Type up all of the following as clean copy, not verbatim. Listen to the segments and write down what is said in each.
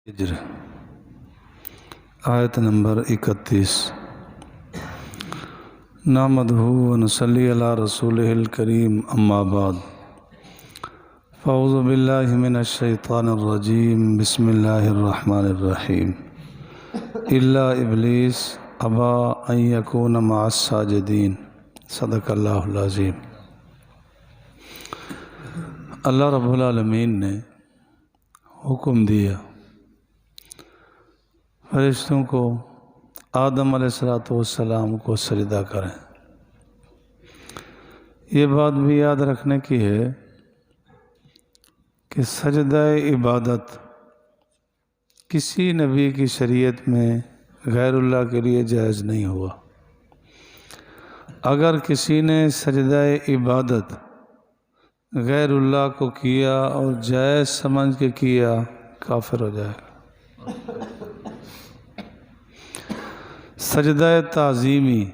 ہجر آیت نمبر 31 نحمدہ ونصلی علی رسولہ الکریم اما بعد فاعوذ باللہ من الشیطان الرجیم بسم اللہ الرحمن الرحیم الا ابلیس ابا ان یکون مع الساجدین صدق اللہ العظیم۔ اللہ رب العالمین نے حکم دیا فرشتوں کو آدم علیہ السلام کو سجدہ کریں۔ یہ بات بھی یاد رکھنے کی ہے کہ سجدہ عبادت کسی نبی کی شریعت میں غیر اللہ کے لیے جائز نہیں ہوا۔ اگر کسی نے سجدہ عبادت غیر اللہ کو کیا اور جائز سمجھ کے کیا، کافر ہو جائے گا۔ سجدہ تعظیمی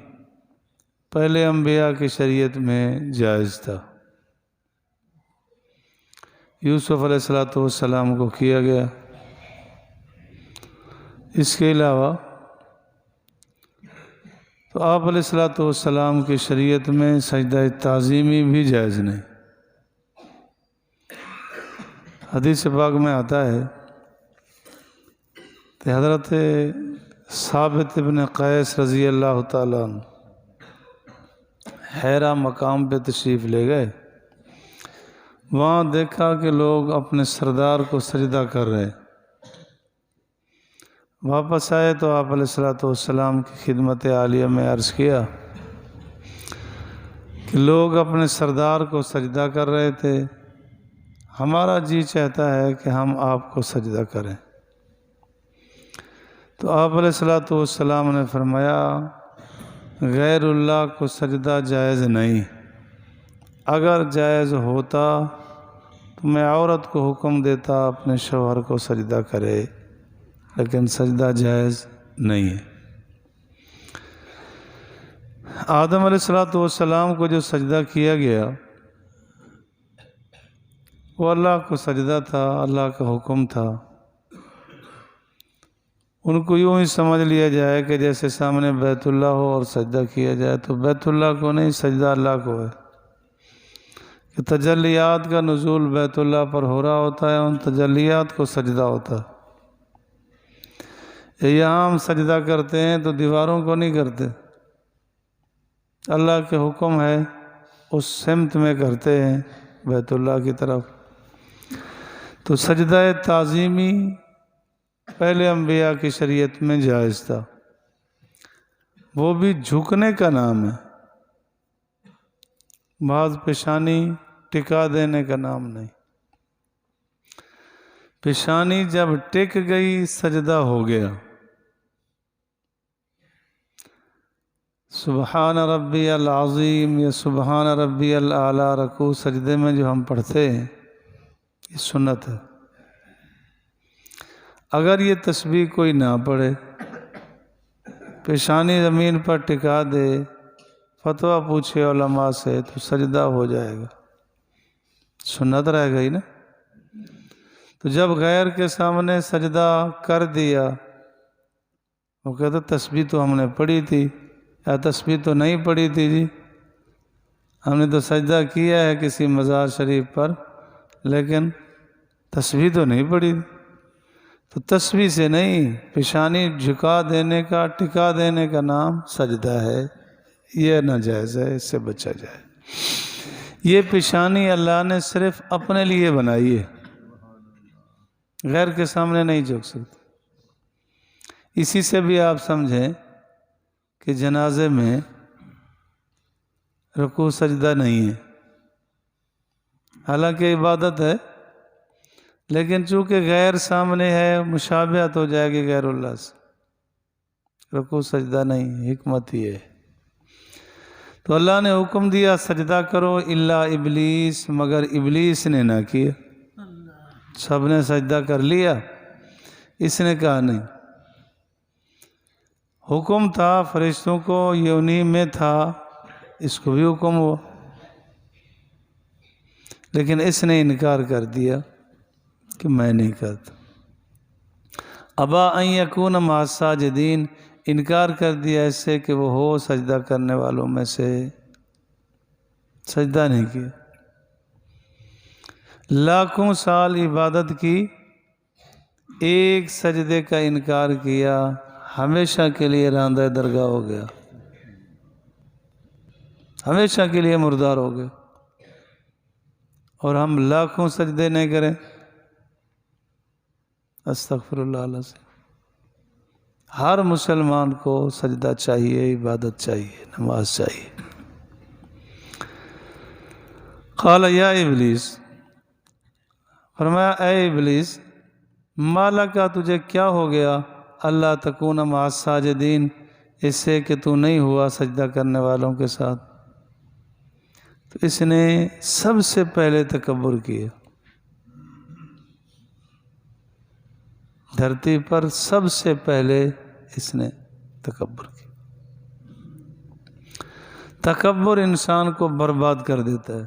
پہلے انبیاء کی شریعت میں جائز تھا۔ یوسف علیہ السلام کو کیا گیا۔ اس کے علاوہ تو آپ علیہ السلام کی شریعت میں سجدہ تعظیمی بھی جائز نہیں۔ حدیث پاک میں آتا ہے کہ حضرت ثابت ابن قیس رضی اللہ تعالیٰ عنہ حیرہ مقام پہ تشریف لے گئے۔ وہاں دیکھا کہ لوگ اپنے سردار کو سجدہ کر رہے۔ واپس آئے تو آپ علیہ السلام کی خدمت عالیہ میں عرض کیا کہ لوگ اپنے سردار کو سجدہ کر رہے تھے، ہمارا جی چاہتا ہے کہ ہم آپ کو سجدہ کریں۔ تو آپ علیہ السلام نے فرمایا غیر اللہ کو سجدہ جائز نہیں، اگر جائز ہوتا تو میں عورت کو حکم دیتا اپنے شوہر کو سجدہ کرے، لیکن سجدہ جائز نہیں ہے۔ آدم علیہ السلام کو جو سجدہ کیا گیا وہ اللہ کو سجدہ تھا، اللہ کا حکم تھا۔ ان کو یوں ہی سمجھ لیا جائے کہ جیسے سامنے بیت اللہ ہو اور سجدہ کیا جائے، تو بیت اللہ کو نہیں، سجدہ اللہ کو ہے۔ کہ تجلیات کا نزول بیت اللہ پر ہو رہا ہوتا ہے، ان تجلیات کو سجدہ ہوتا ہے۔ یہاں ہم سجدہ کرتے ہیں تو دیواروں کو نہیں کرتے، اللہ کے حکم ہے اس سمت میں کرتے ہیں، بیت اللہ کی طرف۔ تو سجدہ تعظیمی پہلے انبیاء کی شریعت میں جائز تھا، وہ بھی جھکنے کا نام ہے، بعض پیشانی ٹکا دینے کا نام نہیں۔ پیشانی جب ٹک گئی سجدہ ہو گیا۔ سبحان ربی العظیم یا سبحان ربی الاعلیٰ رکوع سجدے میں جو ہم پڑھتے ہیں، یہ سنت ہے۔ اگر یہ تسبیح کوئی نہ پڑھے، پیشانی زمین پر ٹکا دے، فتویٰ پوچھے علماء سے، تو سجدہ ہو جائے گا، سنت رہ گئی نا۔ تو جب غیر کے سامنے سجدہ کر دیا، وہ کہتے تسبیح تو ہم نے پڑھی تھی، یا تسبیح تو نہیں پڑھی تھی جی، ہم نے تو سجدہ کیا ہے کسی مزار شریف پر، لیکن تسبیح تو نہیں پڑھی تھی۔ تو تسبیح سے نہیں، پیشانی جھکا دینے کا، ٹکا دینے کا نام سجدہ ہے، یہ ناجائز ہے، اس سے بچا جائے۔ یہ پیشانی اللہ نے صرف اپنے لیے بنائی ہے، غیر کے سامنے نہیں جھک سکتے۔ اسی سے بھی آپ سمجھیں کہ جنازے میں رکوع سجدہ نہیں ہے، حالانکہ عبادت ہے، لیکن چونکہ غیر سامنے ہے، مشابہت ہو جائے گی غیر اللہ سے، رکوع سجدہ نہیں، حکمت یہ ہے۔ تو اللہ نے حکم دیا سجدہ کرو الا ابلیس، مگر ابلیس نے نہ کیا۔ سب نے سجدہ کر لیا، اس نے کہا نہیں۔ حکم تھا فرشتوں کو، یہ انہی میں تھا، اس کو بھی حکم ہوا، لیکن اس نے انکار کر دیا کہ میں نہیں کرتا۔ ابا ان یکون مع الساجدین، انکار کر دیا اس سے کہ وہ ہو سجدہ کرنے والوں میں سے، سجدہ نہیں کیا، لاکھوں سال عبادت کی، ایک سجدے کا انکار کیا، ہمیشہ کے لیے راندہ درگاہ ہو گیا، ہمیشہ کے لیے مردار ہو گئے۔ اور ہم لاکھوں سجدے نہیں کریں، استغفر اللہ اللہ سے۔ ہر مسلمان کو سجدہ چاہیے، عبادت چاہیے، نماز چاہیے۔ قال یا ابلیس، فرمایا اے ابلیس، ما لکا، تجھے کیا ہو گیا، اللہ تکون مع الساجدین، اس سے کہ تو نہیں ہوا سجدہ کرنے والوں کے ساتھ۔ تو اس نے سب سے پہلے تکبر کیا، دھرتی پر سب سے پہلے اس نے تکبر کیا۔ تکبر انسان کو برباد کر دیتا ہے۔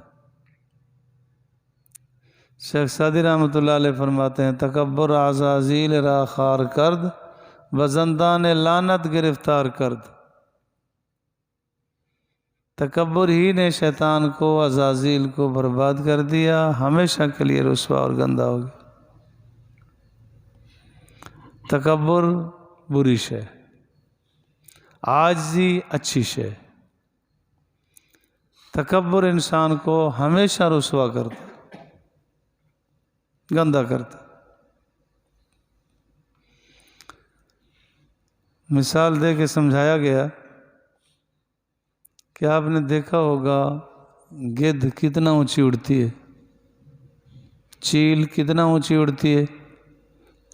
شیخ سعدی رحمۃ اللہ علیہ فرماتے ہیں، تکبر عزازیل را خار کرد، بزندان لعنت گرفتار کرد۔ تکبر ہی نے شیطان کو، عزازیل کو برباد کر دیا، ہمیشہ کے لیے رسوا اور گندہ ہو گیا۔ تکبر بری شے، عاجزی اچھی شے۔ تکبر انسان کو ہمیشہ رسوا کرتا، گندہ کرتا۔ مثال دے کے سمجھایا گیا کہ آپ نے دیکھا ہوگا گدھ کتنا اونچی اڑتی ہے، چیل کتنا اونچی اڑتی ہے،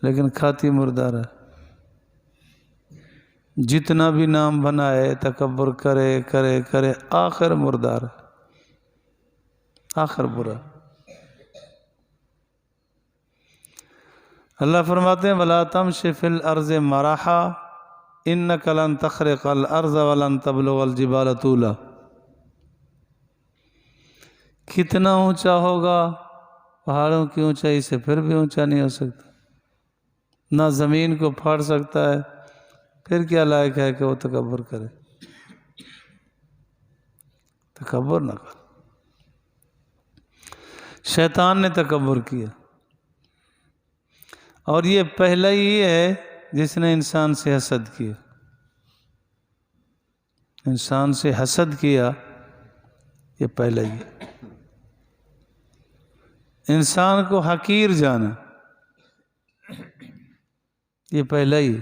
لیکن کھاتی مردار ہے۔ جتنا بھی نام بنائے، تکبر کرے کرے کرے، آخر مردار ہے، آخر برا۔ اللہ فرماتے ہیں وَلَا تَمْشِ فِي الْأَرْضِ مَرَحًا إِنَّكَ لَن تَخْرِقَ الْأَرْضَ وَلَن تَبْلُغَ الْجِبَالَ طُولًا۔ کتنا اونچا ہوگا، پہاڑوں کی اونچائی سے پھر بھی اونچا نہیں ہو سکتا، نہ زمین کو پھاڑ سکتا ہے، پھر کیا لائق ہے کہ وہ تکبر کرے۔ تکبر نہ کر۔ شیطان نے تکبر کیا، اور یہ پہلا ہی ہے جس نے انسان سے حسد کیا۔ انسان سے حسد کیا، یہ پہلا ہی ہے۔ انسان کو حقیر جانا، یہ پہلا ہی ہے۔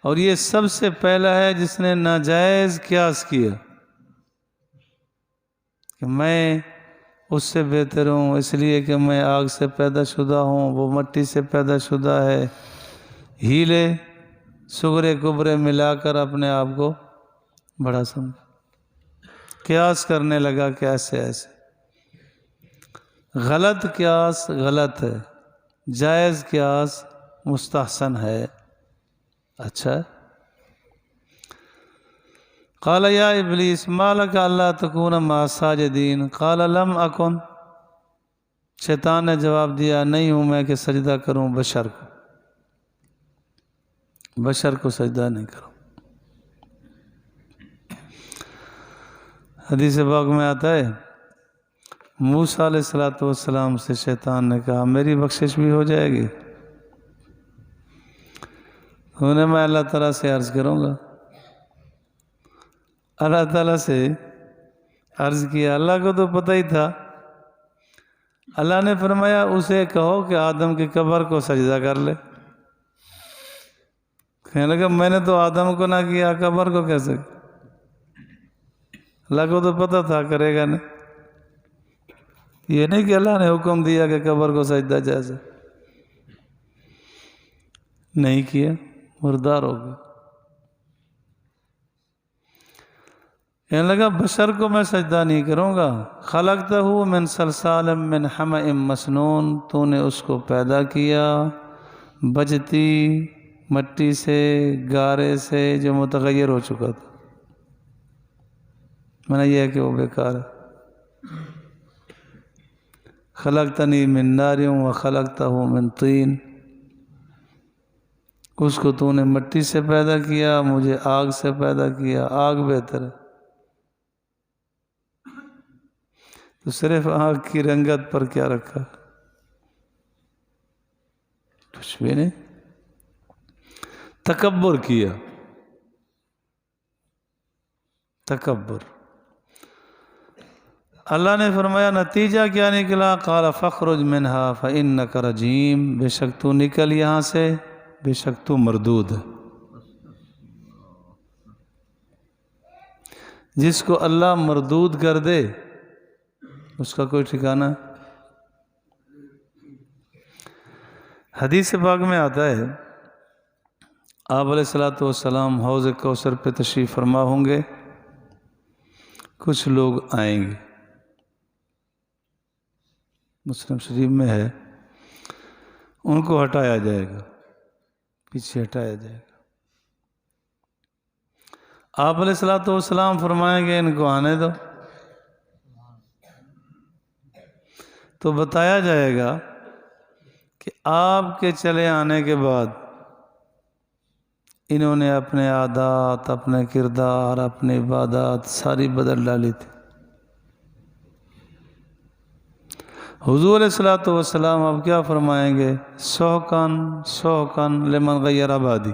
اور یہ سب سے پہلا ہے جس نے ناجائز قیاس کیا کہ میں اس سے بہتر ہوں، اس لیے کہ میں آگ سے پیدا شدہ ہوں، وہ مٹی سے پیدا شدہ ہے۔ ہیلے سغرے کبرے ملا کر اپنے آپ کو بڑا سمجھا، قیاس کرنے لگا کہ ایسے ایسے۔ غلط قیاس غلط ہے، جائز قیاس مستحسن ہے، اچھا ہے۔ قال یا ابلیس ما لک الا تکون مع الساجدین قال لم اکن، شیطان نے جواب دیا نہیں ہوں میں کہ سجدہ کروں بشر کو، بشر کو سجدہ نہیں کروں۔ حدیث پاک میں آتا ہے موسیٰ علیہ السلام سے شیطان نے کہا میری بخشش بھی ہو جائے گی؟ انہیں میں اللہ تعالیٰ سے عرض کروں گا۔ اللہ تعالیٰ سے عرض کیا، اللہ کو تو پتہ ہی تھا۔ اللہ نے فرمایا اسے کہو کہ آدم کی قبر کو سجدہ کر لے۔ کہنے لگا میں نے تو آدم کو نہ کیا، قبر کو کیسے؟ اللہ کو تو پتہ تھا کرے گا نہیں۔ یہ نہیں کہ اللہ نے حکم دیا کہ قبر کو سجدہ جائز ہے، نہیں کیا، مردار ہو گیا۔ کہنے لگا بشر کو میں سجدہ نہیں کروں گا۔ خلقتہ من صلصال من حمأ مسنون، تو نے اس کو پیدا کیا بجتی مٹی سے، گارے سے جو متغیر ہو چکا تھا۔ میں نے یہ ہے کہ وہ بیکار ہے۔ خلقتنی من نار و خلقتہ من طین، اس کو تو نے مٹی سے پیدا کیا، مجھے آگ سے پیدا کیا، آگ بہتر ہے۔ تو صرف آگ کی رنگت پر کیا رکھا؟ کچھ بھی نہیں، تکبر کیا، تکبر۔ اللہ نے فرمایا نتیجہ کیا نکلا؟ قال فاخرج منها فإنك رجیم، بے شک تو نکل یہاں سے، بے شک تو مردود ہے۔ جس کو اللہ مردود کر دے اس کا کوئی ٹھکانہ ہے؟ حدیث پاک میں آتا ہے آپ علیہ الصلوۃ والسلام حوض کوثر پہ تشریف فرما ہوں گے، کچھ لوگ آئیں گے، مسلم شریف میں ہے، ان کو ہٹایا جائے گا، پیچھے ہٹایا جائے گا۔ آپ علیہ الصلوۃ والسلام فرمائیں گے ان کو آنے دو، تو بتایا جائے گا کہ آپ کے چلے آنے کے بعد انہوں نے اپنے عادات، اپنے کردار، اپنی عبادات ساری بدل ڈالی تھی۔ حضور علیہ الصلوۃ والسلام اب کیا فرمائیں گے؟ سحقاً سحقاً لمن غیر آبادی،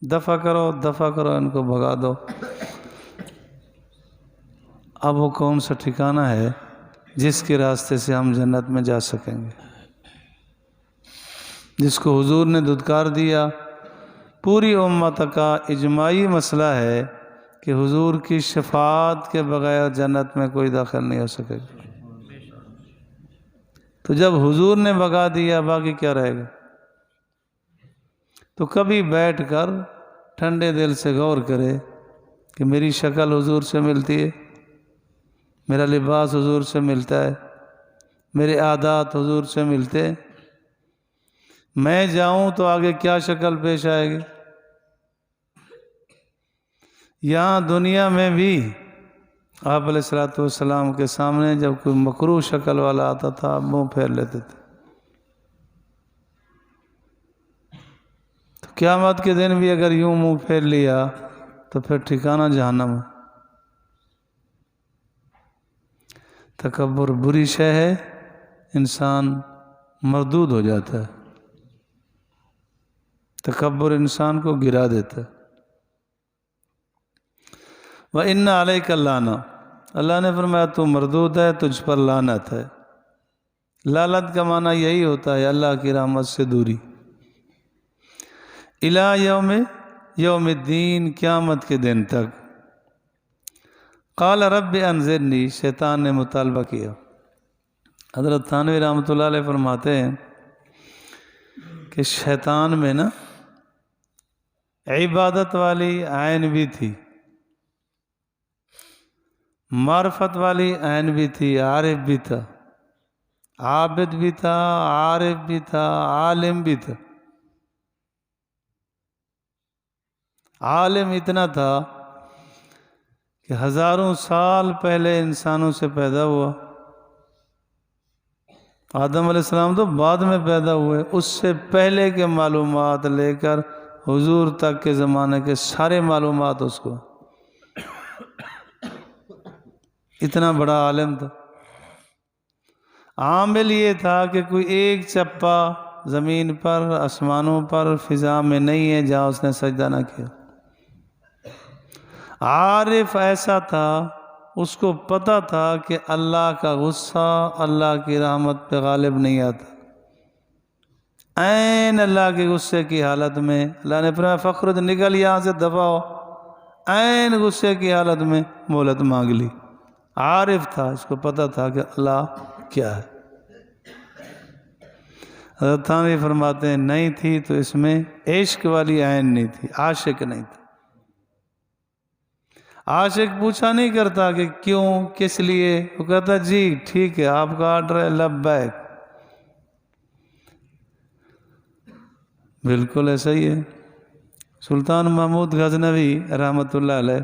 دفع کرو دفع کرو، ان کو بھگا دو۔ اب وہ کون سا ٹھکانہ ہے جس کے راستے سے ہم جنت میں جا سکیں گے؟ جس کو حضور نے دھتکار دیا، پوری امت کا اجماعی مسئلہ ہے کہ حضور کی شفاعت کے بغیر جنت میں کوئی داخل نہیں ہو سکے گا۔ تو جب حضور نے بھگا دیا، باقی کیا رہے گا؟ تو کبھی بیٹھ کر ٹھنڈے دل سے غور کرے کہ میری شکل حضور سے ملتی ہے، میرا لباس حضور سے ملتا ہے، میرے عادات حضور سے ملتے ہیں، میں جاؤں تو آگے کیا شکل پیش آئے گی؟ یہاں دنیا میں بھی آپ علیہ الصلوۃ والسلام کے سامنے جب کوئی مکروہ شکل والا آتا تھا، آپ منہ پھیر لیتے تھے۔ تو قیامت کے دن بھی اگر یوں منہ پھیر لیا تو پھر ٹھکانہ جہنم ہے۔ تکبر بری شے ہے، انسان مردود ہو جاتا ہے، تکبر انسان کو گرا دیتا ہے۔ وَإِنَّ عَلَيْكَ اللَّعْنَةَ، اللہ نے فرمایا تو مردود ہے، تجھ پر لعنت ہے۔ لعنت کا معنی یہی ہوتا ہے اللہ کی رحمت سے دوری۔ اِلَىٰ یوم الدین، قیامت کے دن تک۔ قال رب انظرنی، شیطان نے مطالبہ کیا۔ حضرت تھانوی رحمۃ اللہ علیہ فرماتے ہیں کہ شیطان میں نا عبادت والی عین بھی تھی، معرفت والی عین بھی تھی، عارف بھی تھا، عابد بھی تھا، عارف بھی تھا، عالم بھی تھا۔ عالم اتنا تھا کہ ہزاروں سال پہلے انسانوں سے پیدا ہوا، آدم علیہ السلام تو بعد میں پیدا ہوئے، اس سے پہلے کے معلومات لے کر حضور تک کے زمانے کے سارے معلومات اس کو، اتنا بڑا عالم تھا۔ عامل یہ تھا کہ کوئی ایک چپا زمین پر، آسمانوں پر، فضا میں نہیں ہے جہاں اس نے سجدہ نہ کیا۔ عارف ایسا تھا، اس کو پتہ تھا کہ اللہ کا غصہ اللہ کی رحمت پہ غالب نہیں آتا۔ عین اللہ کے غصے کی حالت میں اللہ نے فرمایا فخرج، نکل یہاں سے، دفع ہو۔ عین غصے کی حالت میں مہلت مانگ لی۔ عارف تھا، اس کو پتہ تھا کہ اللہ کیا ہے۔ حضرت تھانوی فرماتے ہیں نہیں تھی تو اس میں عشق والی عین نہیں تھی، عاشق نہیں تھا۔ عاشق پوچھا نہیں کرتا کہ کیوں، کس لیے، وہ کہتا جی ٹھیک ہے آپ کا آرڈر ہے، لبیک۔ بالکل ایسا ہی ہے۔ سلطان محمود غزنوی رحمۃ اللہ علیہ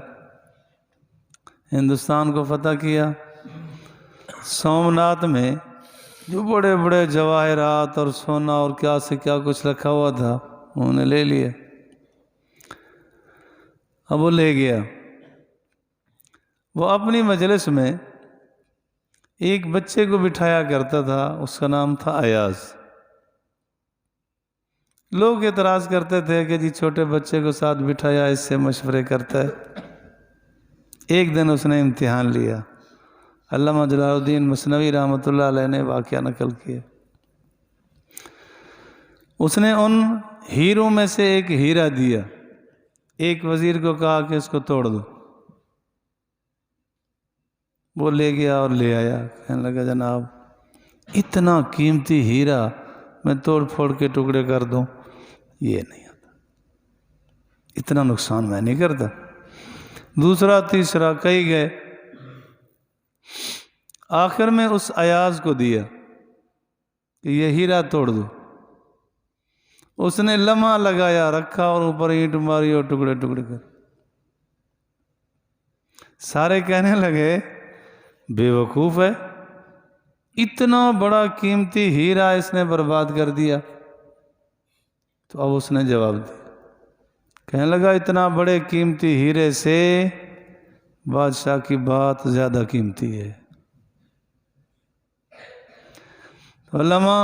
ہندوستان کو فتح کیا، سومناتھ میں جو بڑے بڑے جواہرات اور سونا اور کیا سے کیا کچھ رکھا ہوا تھا انہوں نے لے لیا۔ اب وہ لے گیا۔ وہ اپنی مجلس میں ایک بچے کو بٹھایا کرتا تھا، اس کا نام تھا ایاز۔ لوگ اعتراض کرتے تھے کہ جی چھوٹے بچے کو ساتھ بٹھایا، اس سے مشورے کرتا ہے۔ ایک دن اس نے امتحان لیا۔ علامہ جلال الدین مثنوی رحمۃ اللہ علیہ نے واقعہ نقل کیا۔ اس نے ان ہیروں میں سے ایک ہیرا دیا، ایک وزیر کو کہا کہ اس کو توڑ دو۔ وہ لے گیا اور لے آیا، کہنے لگا جناب اتنا قیمتی ہیرا میں توڑ پھوڑ کے ٹکڑے کر دوں، یہ نہیں آتا، اتنا نقصان میں نہیں کرتا۔ دوسرا تیسرا کئی گئے، آخر میں اس ایاز کو دیا کہ یہ ہیرا توڑ دو۔ اس نے لمحہ لگایا، رکھا اور اوپر اینٹ ماری اور ٹکڑے ٹکڑے کر۔ سارے کہنے لگے بے وقوف ہے، اتنا بڑا قیمتی ہیرا اس نے برباد کر دیا۔ تو اب اس نے جواب دیا، کہنے لگا اتنا بڑے قیمتی ہیرے سے بادشاہ کی بات زیادہ قیمتی ہے۔ علامہ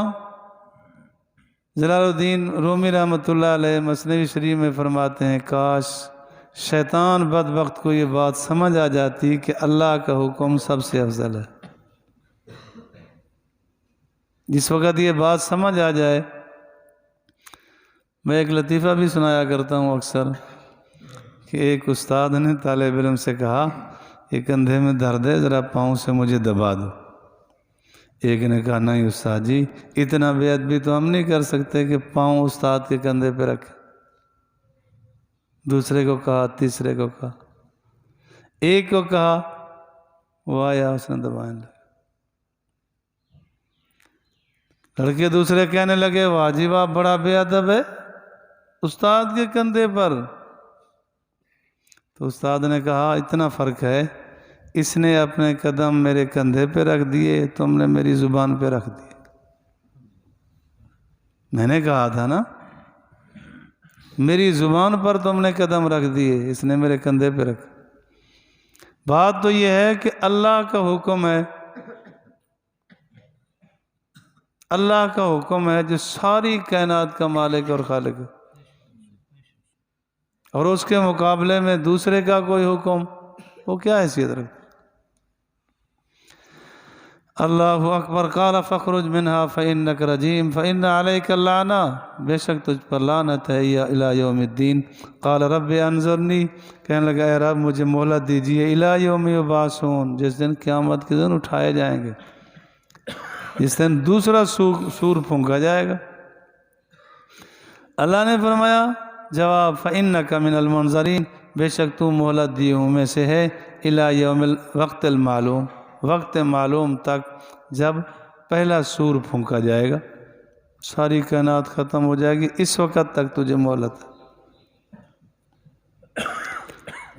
جلال الدین رومی رحمۃ اللہ علیہ مثنوی شریف میں فرماتے ہیں کاش شیطان بدبخت کو یہ بات سمجھ آ جاتی کہ اللہ کا حکم سب سے افضل ہے۔ جس وقت یہ بات سمجھ آ جائے، میں ایک لطیفہ بھی سنایا کرتا ہوں اکثر کہ ایک استاد نے طالب علم سے کہا کہ کندھے میں درد ہے، ذرا پاؤں سے مجھے دبا دو۔ ایک نے کہا نہیں استاد جی، اتنا بے ادبی تو ہم نہیں کر سکتے کہ پاؤں استاد کے کندھے پہ رکھیں۔ دوسرے کو کہا، تیسرے کو کہا، ایک کو کہا، وہ آیا، اس نے دبانے لگا۔ لڑکے دوسرے کہنے لگے واہ جی واہ، بڑا بے ادب ہے، استاد کے کندھے پر۔ تو استاد نے کہا اتنا فرق ہے، اس نے اپنے قدم میرے کندھے پہ رکھ دیے، تم نے میری زبان پہ رکھ دیے۔ میں نے کہا تھا نا، میری زبان پر تم نے قدم رکھ دیے، اس نے میرے کندھے پہ رکھ۔ بات تو یہ ہے کہ اللہ کا حکم ہے، اللہ کا حکم ہے جو ساری کائنات کا مالک اور خالق ہے، اور اس کے مقابلے میں دوسرے کا کوئی حکم وہ کیا حیثیت رکھتا؟ اللہ اکبر۔ قال فاخرج منها فإنك رجيم فإن عليك اللعنة، بے شک تجھ پر لعنت ہے یا الی یوم الدین۔ قال رب انظرنی، کہنے لگا اے رب مجھے مہلت دیجیے، الی یوم یبعثون، جس دن قیامت کے دن اٹھائے جائیں گے، جس دن دوسرا سور پھونکا جائے گا۔ اللہ نے فرمایا جواب فإنك من المنظرین، بے شک تو مہلت دی ہوں میں سے ہے، الی یوم الوقت المعلوم، وقت معلوم تک، جب پہلا سور پھونکا جائے گا، ساری کائنات ختم ہو جائے گی، اس وقت تک تجھے مہلت ہے،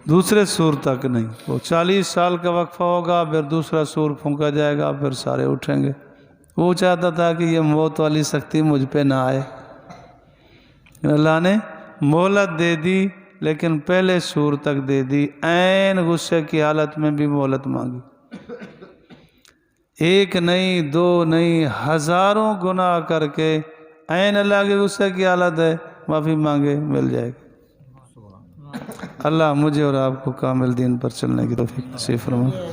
دوسرے سور تک نہیں۔ وہ 40 سال کا وقفہ ہوگا، پھر دوسرا سور پھونکا جائے گا، پھر سارے اٹھیں گے۔ وہ چاہتا تھا کہ یہ موت والی سختی مجھ پہ نہ آئے، اللہ نے مہلت دے دی، لیکن پہلے سور تک دے دی، عین غصے کی حالت میں بھی مہلت مانگی، ایک نہیں دو نہیں، ہزاروں گناہ کر کے عین اللہ کے غصے کی حالت ہے، معافی مانگے مل جائے گی۔ اللہ مجھے اور آپ کو کامل دین پر چلنے کی توفیق نصیب فرمائے۔